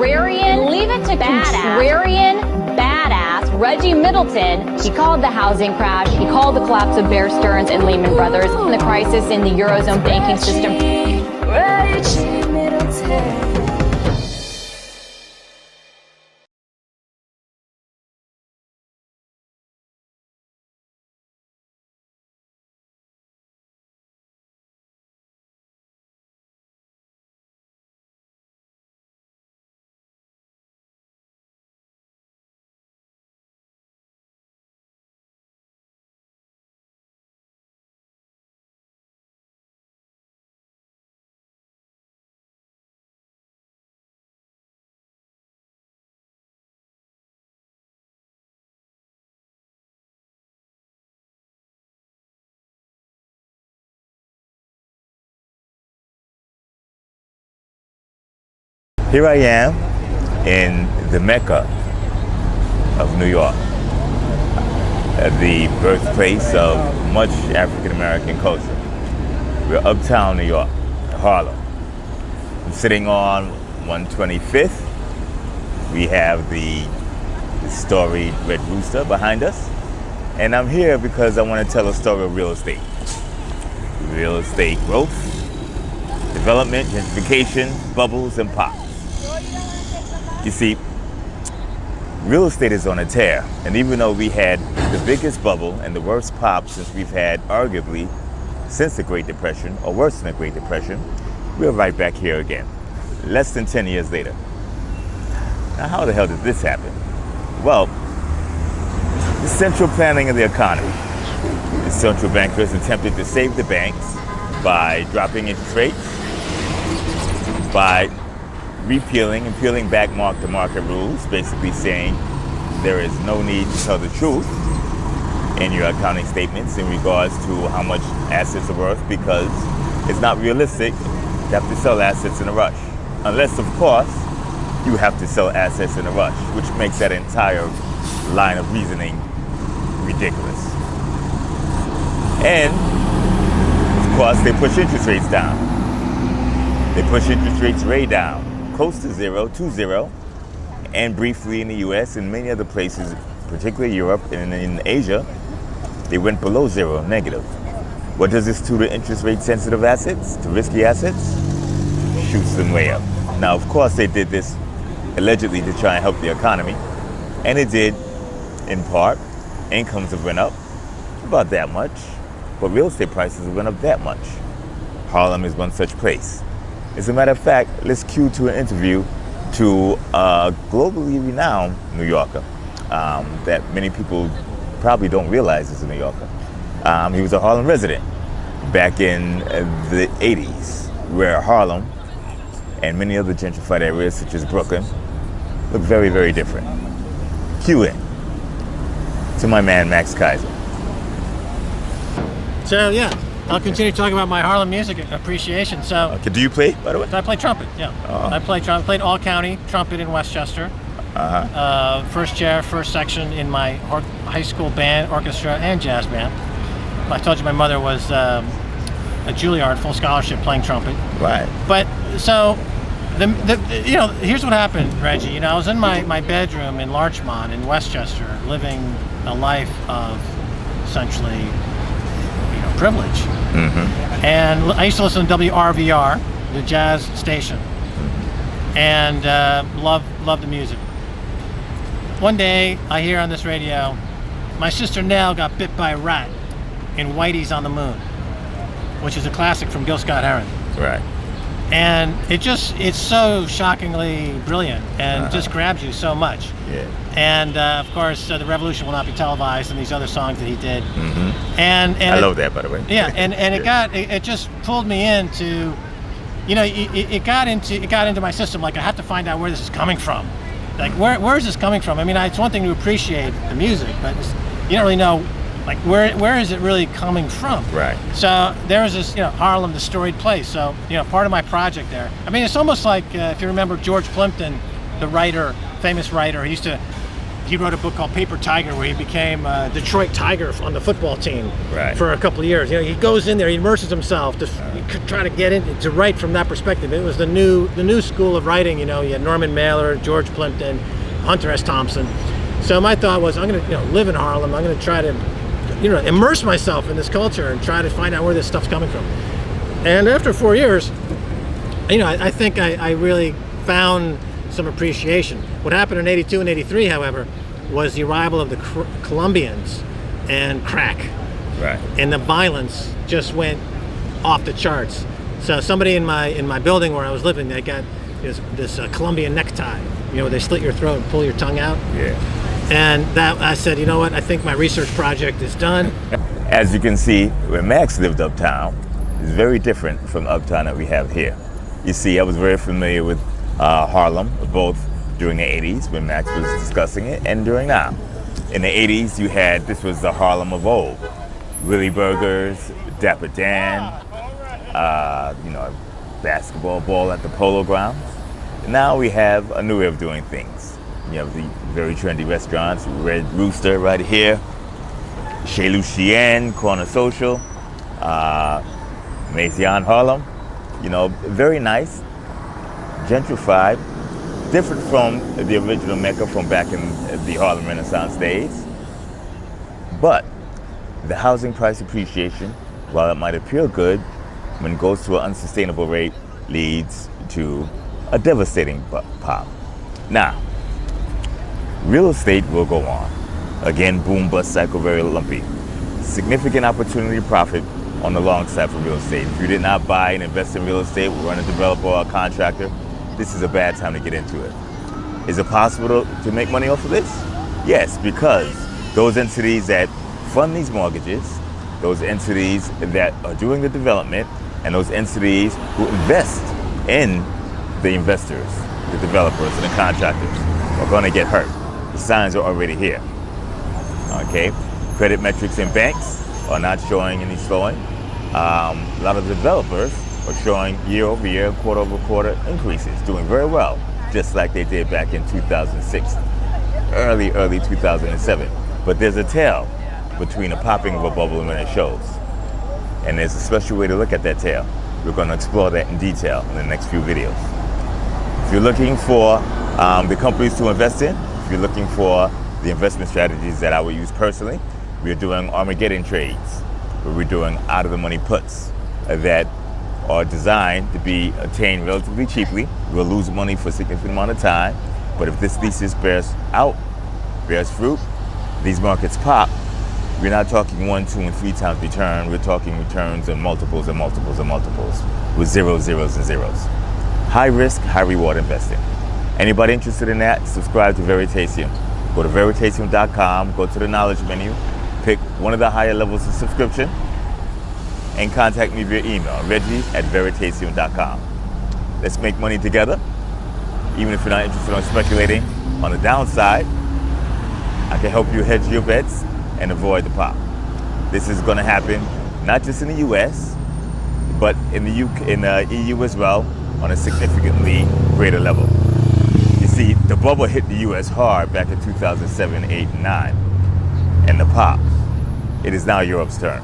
contrarian, leave it to contrarian badass Reggie Middleton. He called the housing crash. He called the collapse of Bear Stearns and Lehman Brothers and the crisis in the Eurozone banking system. Reggie Middleton. Here I am in the Mecca of New York, the birthplace of much African-American culture. We're uptown New York, Harlem. I'm sitting on 125th. We have the storied Red Rooster behind us. And I'm here because I want to tell a story of real estate. Real estate growth, development, gentrification, bubbles, and pops. You see, real estate is on a tear, and even though we had the biggest bubble and the worst pop since we've had arguably since the Great Depression, or worse than the Great Depression, we're right back here again, less than 10 years later. Now, how the hell did this happen? Well, the central planning of the economy. The central bankers attempted to save the banks by dropping interest rates, by repealing and peeling back mark-to-market rules, basically saying there is no need to tell the truth in your accounting statements in regards to how much assets are worth, because it's not realistic to have to sell assets in a rush. Unless, of course, you have to sell assets in a rush, which makes that entire line of reasoning ridiculous. And, of course, they push interest rates down. They push interest rates way down, close to zero, to zero, and briefly in the US and many other places, particularly Europe and in Asia, they went below zero, negative. What does this do to interest rate sensitive assets, to risky assets? Shoots them way up. Now, of course, they did this allegedly to try and help the economy, and it did, in part. Incomes have went up about that much, but real estate prices have went up that much. Harlem is one such place. As a matter of fact, let's cue to an interview to a globally renowned New Yorker that many people probably don't realize is a New Yorker. He was a Harlem resident back in the 80s, where Harlem and many other gentrified areas such as Brooklyn look very, very different. Cue in to my man, Max Kaiser. So yeah, I'll continue talking about my Harlem music appreciation. So, okay, do you play, by the way? I play trumpet. Yeah, I play trumpet. Played all county trumpet in Westchester. First chair, first section in my high school band, orchestra, and jazz band. I told you my mother was a Juilliard, full scholarship, playing trumpet. Right. But so, here's what happened, Reggie. I was in my bedroom in Larchmont in Westchester, living a life of essentially, privilege. Mm-hmm. And I used to listen to WRVR, the jazz station, and love the music. One day, I hear on this radio, my sister Nell got bit by a rat in Whitey's on the Moon, which is a classic from Gil Scott-Heron. Right. And it's so shockingly brilliant and just grabs you so much. Yeah. And of course, The Revolution Will Not Be Televised, and these other songs that he did. Mm-hmm. And I love that, by the way. Yeah, and it just pulled me into, it got into my system. Like, I have to find out where this is coming from. Like, where is this coming from? I mean, it's one thing to appreciate the music, but you don't really know, like, where is it really coming from? Right. So there was this, Harlem, the storied place. So, part of my project there. I mean, it's almost like if you remember George Plimpton, the writer, famous writer. He he wrote a book called Paper Tiger, where he became Detroit Tiger on the football team for a couple of years. You know, he goes in there, he immerses himself to try to get in to write from that perspective. It was the new school of writing. You know, you had Norman Mailer, George Plimpton, Hunter S. Thompson. So my thought was, I'm going to live in Harlem. I'm going to try to immerse myself in this culture and try to find out where this stuff's coming from. And after 4 years, I think I really found some appreciation. What happened in 82 and 83, however, was the arrival of the Colombians and crack. Right. And the violence just went off the charts. So somebody in my building where I was living, they got this Colombian necktie, where they slit your throat and pull your tongue out. Yeah. And that I said, you know what, I think my research project is done. As you can see, when Max lived uptown, it's very different from uptown that we have here. You see, I was very familiar with Harlem, both during the 80s when Max was discussing it and during now. In the 80s, this was the Harlem of old. Willie Burgers, Dapper Dan, basketball ball at the Polo Grounds. Now we have a new way of doing things. You have the very trendy restaurants, Red Rooster right here, Chez Lucien, Corner Social, Maison Harlem. Very nice, gentrified, different from the original Mecca from back in the Harlem Renaissance days. But the housing price appreciation, while it might appear good, when it goes to an unsustainable rate, leads to a devastating pop. Now, real estate will go on. Again, boom, bust cycle, very lumpy. Significant opportunity to profit on the long side for real estate. If you did not buy and invest in real estate, run a developer or a contractor, this is a bad time to get into it. Is it possible to make money off of this? Yes, because those entities that fund these mortgages, those entities that are doing the development, and those entities who invest in the investors, the developers, and the contractors are going to get hurt. The signs are already here. Okay, credit metrics in banks are not showing any slowing. A lot of developers are showing year-over-year, quarter-over-quarter increases, doing very well, just like they did back in 2006, early 2007. But there's a tail between the popping of a bubble and when it shows. And there's a special way to look at that tail. We're going to explore that in detail in the next few videos. If you're looking for the companies to invest in, if you're looking for the investment strategies that I would use personally, we're doing Armageddon trades, where we're doing out-of-the-money puts that are designed to be obtained relatively cheaply. We'll lose money for a significant amount of time, but if this thesis bears fruit, these markets pop, we're not talking 1, 2, and 3 times return. We're talking returns in multiples and multiples and multiples with zeros, zeros, and zeros. High risk, high reward investing. Anybody interested in that, subscribe to Veritasium. Go to Veritasium.com, go to the knowledge menu, pick one of the higher levels of subscription, and contact me via email, Reggie@Veritasium.com. Let's make money together. Even if you're not interested in speculating on the downside, I can help you hedge your bets and avoid the pop. This is going to happen not just in the U.S., but in the EU as well, on a significantly greater level. You see, the bubble hit the U.S. hard back in 2007, 8, and 9, and the pop. It is now Europe's turn.